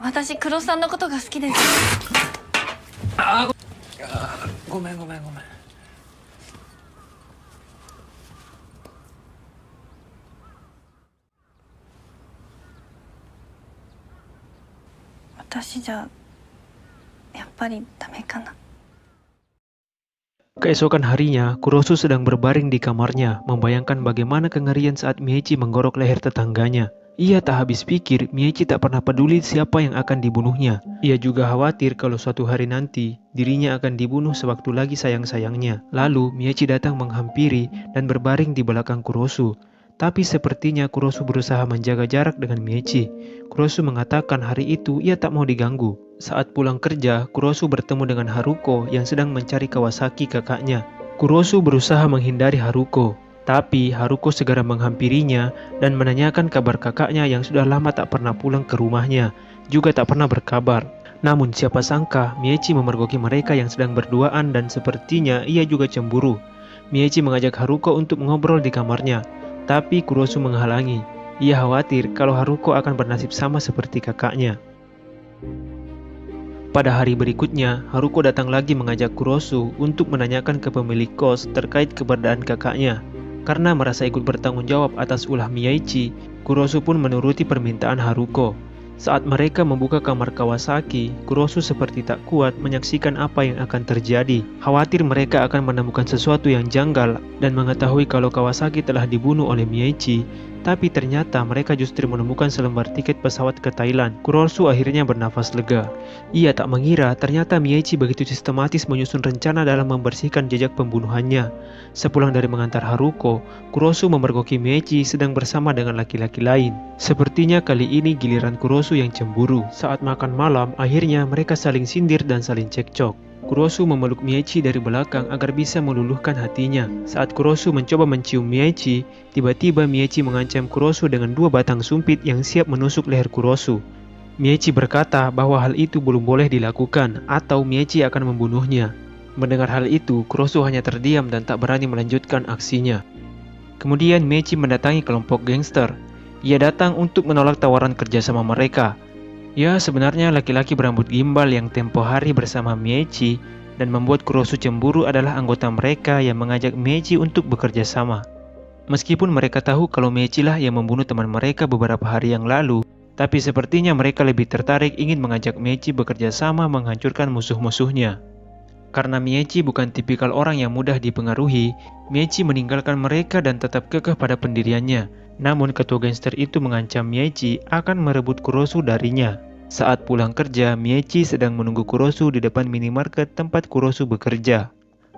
私、黒さんのことが好きです。ごめんごめんごめん。私じゃ、やっぱりダメかな。Keesokan harinya, Kurosu sedang berbaring di kamarnya, membayangkan bagaimana kengerian saat Miechi menggorok leher tetangganya. Ia tak habis pikir, Miechi tak pernah peduli siapa yang akan dibunuhnya. Ia juga khawatir kalau suatu hari nanti, dirinya akan dibunuh sewaktu lagi sayang-sayangnya. Lalu, Miechi datang menghampiri dan berbaring di belakang Kurosu. Tapi sepertinya Kurosu berusaha menjaga jarak dengan Miechi. Kurosu mengatakan hari itu ia tak mau diganggu. Saat pulang kerja, Kurosu bertemu dengan Haruko yang sedang mencari Kawasaki kakaknya. Kurosu berusaha menghindari Haruko, tapi Haruko segera menghampirinya dan menanyakan kabar kakaknya yang sudah lama tak pernah pulang ke rumahnya, juga tak pernah berkabar. Namun siapa sangka Miechi memergoki mereka yang sedang berduaan dan sepertinya ia juga cemburu. Miechi mengajak Haruko untuk mengobrol di kamarnya, tapi Kurosu menghalangi. Ia khawatir kalau Haruko akan bernasib sama seperti kakaknya. Pada hari berikutnya, Haruko datang lagi mengajak Kurosu untuk menanyakan ke pemilik kos terkait keberadaan kakaknya. Karena merasa ikut bertanggung jawab atas ulah Miechi, Kurosu pun menuruti permintaan Haruko. Saat mereka membuka kamar Kawasaki, Kurosu seperti tak kuat menyaksikan apa yang akan terjadi. Khawatir mereka akan menemukan sesuatu yang janggal dan mengetahui kalau Kawasaki telah dibunuh oleh Miechi. Tapi ternyata mereka justru menemukan selembar tiket pesawat ke Thailand. Kurosu akhirnya bernafas lega. Ia tak mengira ternyata Miechi begitu sistematis menyusun rencana dalam membersihkan jejak pembunuhannya. Sepulang dari mengantar Haruko, Kurosu memergoki Miechi sedang bersama dengan laki-laki lain. Sepertinya kali ini giliran Kurosu yang cemburu. Saat makan malam, akhirnya mereka saling sindir dan saling cekcok. Kurosu memeluk Miechi dari belakang agar bisa meluluhkan hatinya. Saat Kurosu mencoba mencium Miechi, tiba-tiba Miechi mengancam Kurosu dengan 2 batang sumpit yang siap menusuk leher Kurosu. Miechi berkata bahwa hal itu belum boleh dilakukan atau Miechi akan membunuhnya. Mendengar hal itu, Kurosu hanya terdiam dan tak berani melanjutkan aksinya. Kemudian Miechi mendatangi kelompok gangster. Ia datang untuk menolak tawaran kerjasama mereka. Ya, sebenarnya laki-laki berambut gimbal yang tempo hari bersama Miechi dan membuat Kurosu cemburu adalah anggota mereka yang mengajak Miechi untuk bekerja sama. Meskipun mereka tahu kalau Miechi lah yang membunuh teman mereka beberapa hari yang lalu, tapi sepertinya mereka lebih tertarik ingin mengajak Miechi bekerja sama menghancurkan musuh-musuhnya. Karena Miechi bukan tipikal orang yang mudah dipengaruhi, Miechi meninggalkan mereka dan tetap kekeh pada pendiriannya. Namun ketua gangster itu mengancam Miechi akan merebut Kurosu darinya. Saat pulang kerja, Miechi sedang menunggu Kurosu di depan minimarket tempat Kurosu bekerja.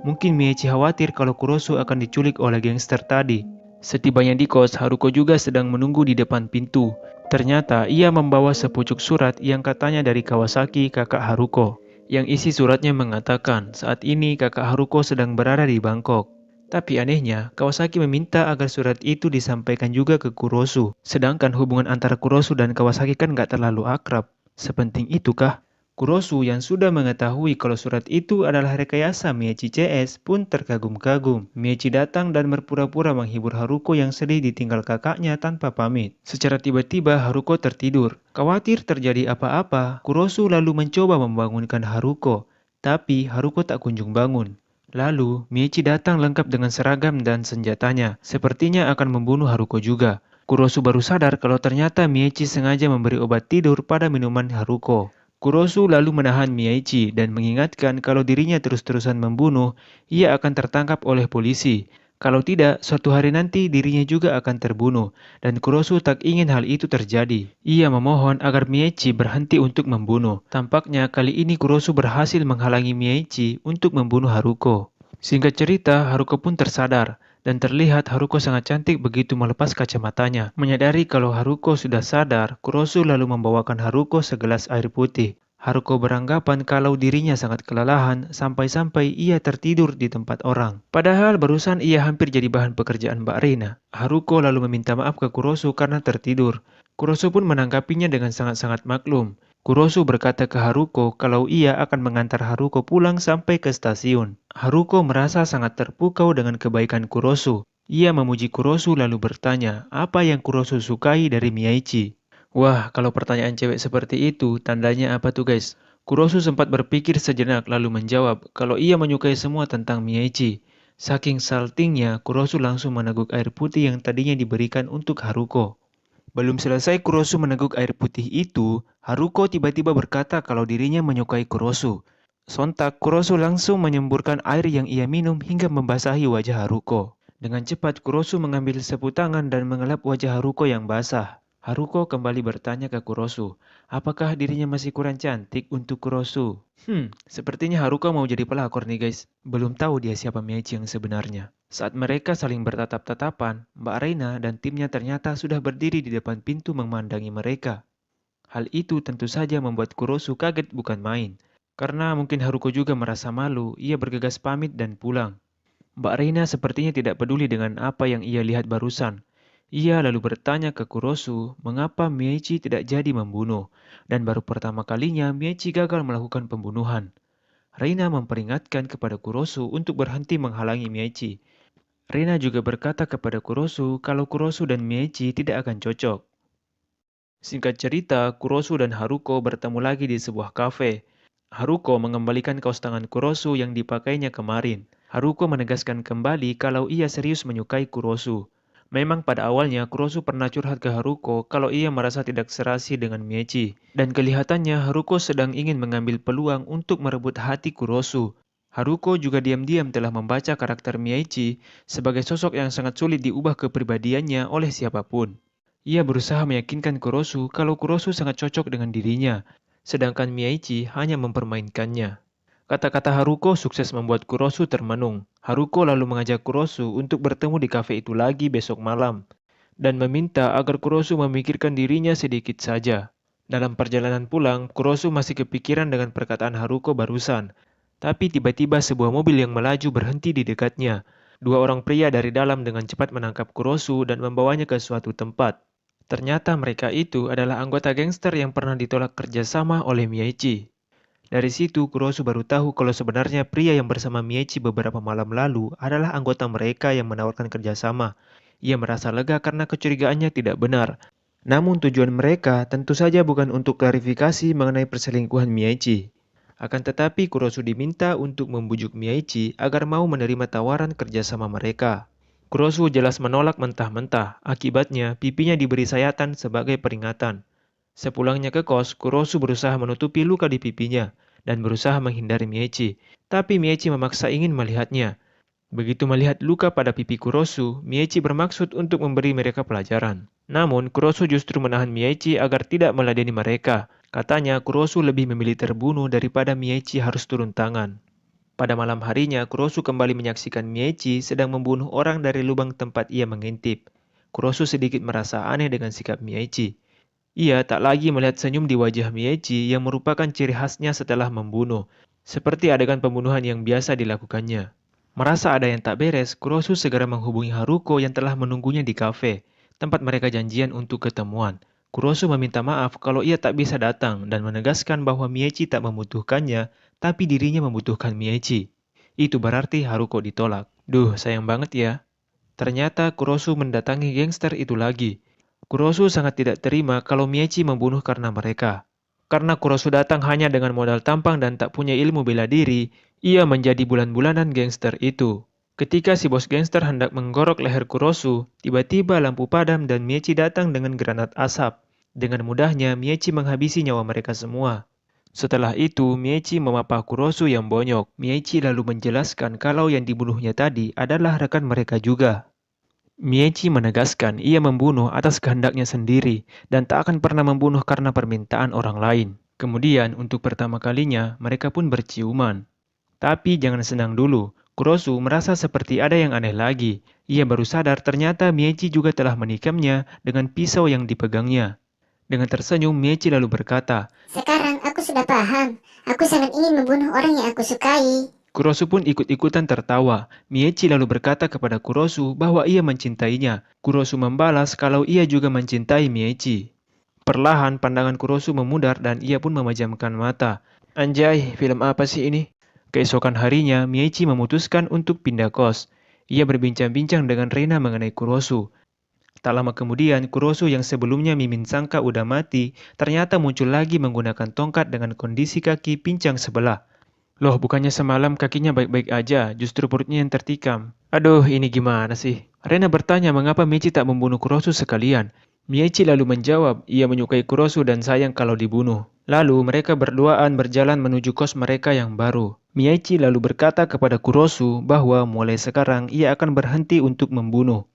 Mungkin Miechi khawatir kalau Kurosu akan diculik oleh gangster tadi. Setibanya di kos, Haruko juga sedang menunggu di depan pintu. Ternyata ia membawa sepucuk surat yang katanya dari Kawasaki, kakak Haruko. Yang isi suratnya mengatakan saat ini kakak Haruko sedang berada di Bangkok. Tapi anehnya, Kawasaki meminta agar surat itu disampaikan juga ke Kurosu. Sedangkan hubungan antara Kurosu dan Kawasaki kan gak terlalu akrab. Sepenting itukah? Kurosu yang sudah mengetahui kalau surat itu adalah rekayasa Miechi CS pun terkagum-kagum. Miechi datang dan berpura-pura menghibur Haruko yang sedih ditinggal kakaknya tanpa pamit. Secara tiba-tiba Haruko tertidur. Khawatir terjadi apa-apa, Kurosu lalu mencoba membangunkan Haruko. Tapi Haruko tak kunjung bangun. Lalu, Miechi datang lengkap dengan seragam dan senjatanya. Sepertinya akan membunuh Haruko juga. Kurosu baru sadar kalau ternyata Miechi sengaja memberi obat tidur pada minuman Haruko. Kurosu lalu menahan Miechi dan mengingatkan kalau dirinya terus-terusan membunuh, ia akan tertangkap oleh polisi. Kalau tidak, suatu hari nanti dirinya juga akan terbunuh, dan Kurosu tak ingin hal itu terjadi. Ia memohon agar Miechi berhenti untuk membunuh. Tampaknya kali ini Kurosu berhasil menghalangi Miechi untuk membunuh Haruko. Singkat cerita, Haruko pun tersadar, dan terlihat Haruko sangat cantik begitu melepas kacamatanya. Menyadari kalau Haruko sudah sadar, Kurosu lalu membawakan Haruko segelas air putih. Haruko beranggapan kalau dirinya sangat kelelahan sampai-sampai ia tertidur di tempat orang. Padahal barusan ia hampir jadi bahan pekerjaan Mbak Reina. Haruko lalu meminta maaf ke Kurosu karena tertidur. Kurosu pun menanggapinya dengan sangat-sangat maklum. Kurosu berkata ke Haruko kalau ia akan mengantar Haruko pulang sampai ke stasiun. Haruko merasa sangat terpukau dengan kebaikan Kurosu. Ia memuji Kurosu lalu bertanya apa yang Kurosu sukai dari Miechi. Wah, kalau pertanyaan cewek seperti itu, tandanya apa tuh guys? Kurosu sempat berpikir sejenak lalu menjawab kalau ia menyukai semua tentang Miyaichi. Saking saltingnya, Kurosu langsung meneguk air putih yang tadinya diberikan untuk Haruko. Belum selesai Kurosu meneguk air putih itu, Haruko tiba-tiba berkata kalau dirinya menyukai Kurosu. Sontak, Kurosu langsung menyemburkan air yang ia minum hingga membasahi wajah Haruko. Dengan cepat, Kurosu mengambil sapu tangan dan mengelap wajah Haruko yang basah. Haruko kembali bertanya ke Kurosu, apakah dirinya masih kurang cantik untuk Kurosu? Sepertinya Haruko mau jadi pelakor nih guys. Belum tahu dia siapa Meiichi yang sebenarnya. Saat mereka saling bertatap-tatapan, Mbak Reina dan timnya ternyata sudah berdiri di depan pintu memandangi mereka. Hal itu tentu saja membuat Kurosu kaget bukan main. Karena mungkin Haruko juga merasa malu, ia bergegas pamit dan pulang. Mbak Reina sepertinya tidak peduli dengan apa yang ia lihat barusan. Ia lalu bertanya ke Kurosu mengapa Meiichi tidak jadi membunuh, dan baru pertama kalinya Meiichi gagal melakukan pembunuhan. Reina memperingatkan kepada Kurosu untuk berhenti menghalangi Meiichi. Reina juga berkata kepada Kurosu kalau Kurosu dan Meiichi tidak akan cocok. Singkat cerita, Kurosu dan Haruko bertemu lagi di sebuah kafe. Haruko mengembalikan kaos tangan Kurosu yang dipakainya kemarin. Haruko menegaskan kembali kalau ia serius menyukai Kurosu. Memang pada awalnya Kurosu pernah curhat ke Haruko kalau ia merasa tidak serasi dengan Meiichi. Dan kelihatannya Haruko sedang ingin mengambil peluang untuk merebut hati Kurosu. Haruko juga diam-diam telah membaca karakter Meiichi sebagai sosok yang sangat sulit diubah kepribadiannya oleh siapapun. Ia berusaha meyakinkan Kurosu kalau Kurosu sangat cocok dengan dirinya, sedangkan Meiichi hanya mempermainkannya. Kata-kata Haruko sukses membuat Kurosu termenung. Haruko lalu mengajak Kurosu untuk bertemu di kafe itu lagi besok malam, dan meminta agar Kurosu memikirkan dirinya sedikit saja. Dalam perjalanan pulang, Kurosu masih kepikiran dengan perkataan Haruko barusan. Tapi tiba-tiba sebuah mobil yang melaju berhenti di dekatnya. Dua orang pria dari dalam dengan cepat menangkap Kurosu dan membawanya ke suatu tempat. Ternyata mereka itu adalah anggota gangster yang pernah ditolak kerjasama oleh Miyaichi. Dari situ, Kurosu baru tahu kalau sebenarnya pria yang bersama Miyaichi beberapa malam lalu adalah anggota mereka yang menawarkan kerjasama. Ia merasa lega karena kecurigaannya tidak benar. Namun tujuan mereka tentu saja bukan untuk klarifikasi mengenai perselingkuhan Miyaichi. Akan tetapi Kurosu diminta untuk membujuk Miyaichi agar mau menerima tawaran kerjasama mereka. Kurosu jelas menolak mentah-mentah, akibatnya pipinya diberi sayatan sebagai peringatan. Sepulangnya ke kos, Kurosu berusaha menutupi luka di pipinya dan berusaha menghindari Miechi. Tapi Miechi memaksa ingin melihatnya. Begitu melihat luka pada pipi Kurosu, Miechi bermaksud untuk memberi mereka pelajaran. Namun, Kurosu justru menahan Miechi agar tidak meladeni mereka. Katanya, Kurosu lebih memilih terbunuh daripada Miechi harus turun tangan. Pada malam harinya, Kurosu kembali menyaksikan Miechi sedang membunuh orang dari lubang tempat ia mengintip. Kurosu sedikit merasa aneh dengan sikap Miechi. Ia tak lagi melihat senyum di wajah Miechi yang merupakan ciri khasnya setelah membunuh, seperti adegan pembunuhan yang biasa dilakukannya. Merasa ada yang tak beres, Kurosu segera menghubungi Haruko yang telah menunggunya di kafe, tempat mereka janjian untuk ketemuan. Kurosu meminta maaf kalau ia tak bisa datang dan menegaskan bahwa Miechi tak membutuhkannya, tapi dirinya membutuhkan Miechi. Itu berarti Haruko ditolak. Duh, sayang banget ya. Ternyata Kurosu mendatangi gangster itu lagi. Kurosu sangat tidak terima kalau Miechi membunuh karena mereka. Karena Kurosu datang hanya dengan modal tampang dan tak punya ilmu bela diri, ia menjadi bulan-bulanan gangster itu. Ketika si bos gangster hendak menggorok leher Kurosu, tiba-tiba lampu padam dan Miechi datang dengan granat asap. Dengan mudahnya, Miechi menghabisi nyawa mereka semua. Setelah itu, Miechi memapah Kurosu yang bonyok. Miechi lalu menjelaskan kalau yang dibunuhnya tadi adalah rekan mereka juga. Miechi menegaskan ia membunuh atas kehendaknya sendiri dan tak akan pernah membunuh karena permintaan orang lain. Kemudian, untuk pertama kalinya, mereka pun berciuman. Tapi jangan senang dulu, Kurosu merasa seperti ada yang aneh lagi. Ia baru sadar ternyata Miechi juga telah menikamnya dengan pisau yang dipegangnya. Dengan tersenyum, Miechi lalu berkata, Sekarang aku sudah paham. Aku sangat ingin membunuh orang yang aku sukai. Kurosu pun ikut-ikutan tertawa. Miechi lalu berkata kepada Kurosu bahwa ia mencintainya. Kurosu membalas kalau ia juga mencintai Miechi. Perlahan pandangan Kurosu memudar dan ia pun memejamkan mata. Anjay, film apa sih ini? Keesokan harinya, Miechi memutuskan untuk pindah kos. Ia berbincang-bincang dengan Reina mengenai Kurosu. Tak lama kemudian, Kurosu yang sebelumnya Mimin sangka udah mati, ternyata muncul lagi menggunakan tongkat dengan kondisi kaki pincang sebelah. Loh, bukannya semalam kakinya baik-baik aja, justru perutnya yang tertikam. Aduh, ini gimana sih? Rena bertanya mengapa Michi tak membunuh Kurosu sekalian. Miyachi lalu menjawab, ia menyukai Kurosu dan sayang kalau dibunuh. Lalu mereka berduaan berjalan menuju kos mereka yang baru. Miyachi lalu berkata kepada Kurosu bahwa mulai sekarang ia akan berhenti untuk membunuh.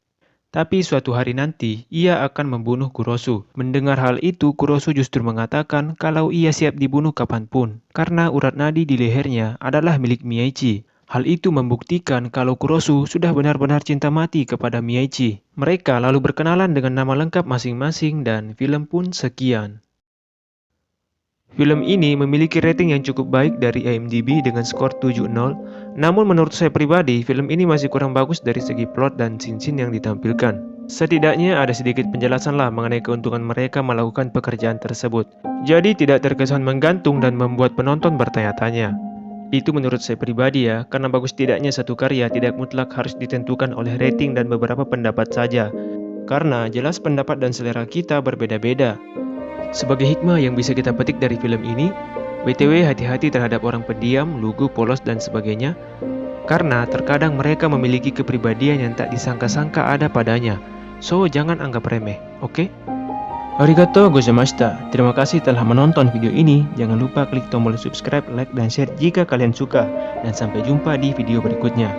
Tapi suatu hari nanti, ia akan membunuh Kurosu. Mendengar hal itu, Kurosu justru mengatakan kalau ia siap dibunuh kapanpun, karena urat nadi di lehernya adalah milik Miyachi. Hal itu membuktikan kalau Kurosu sudah benar-benar cinta mati kepada Miyachi. Mereka lalu berkenalan dengan nama lengkap masing-masing dan film pun sekian. Film ini memiliki rating yang cukup baik dari IMDb dengan skor 7.0. Namun menurut saya pribadi, film ini masih kurang bagus dari segi plot dan scene-scene yang ditampilkan. Setidaknya ada sedikit penjelasan lah mengenai keuntungan mereka melakukan pekerjaan tersebut. Jadi tidak terkesan menggantung dan membuat penonton bertanya-tanya. Itu menurut saya pribadi ya, karena bagus tidaknya satu karya tidak mutlak harus ditentukan oleh rating dan beberapa pendapat saja. Karena jelas pendapat dan selera kita berbeda-beda. Sebagai hikmah yang bisa kita petik dari film ini, BTW hati-hati terhadap orang pendiam, lugu, polos, dan sebagainya, karena terkadang mereka memiliki kepribadian yang tak disangka-sangka ada padanya. So, jangan anggap remeh, oke? Arigatou gozaimashita. Terima kasih telah menonton video ini. Jangan lupa klik tombol subscribe, like, dan share jika kalian suka. Dan sampai jumpa di video berikutnya.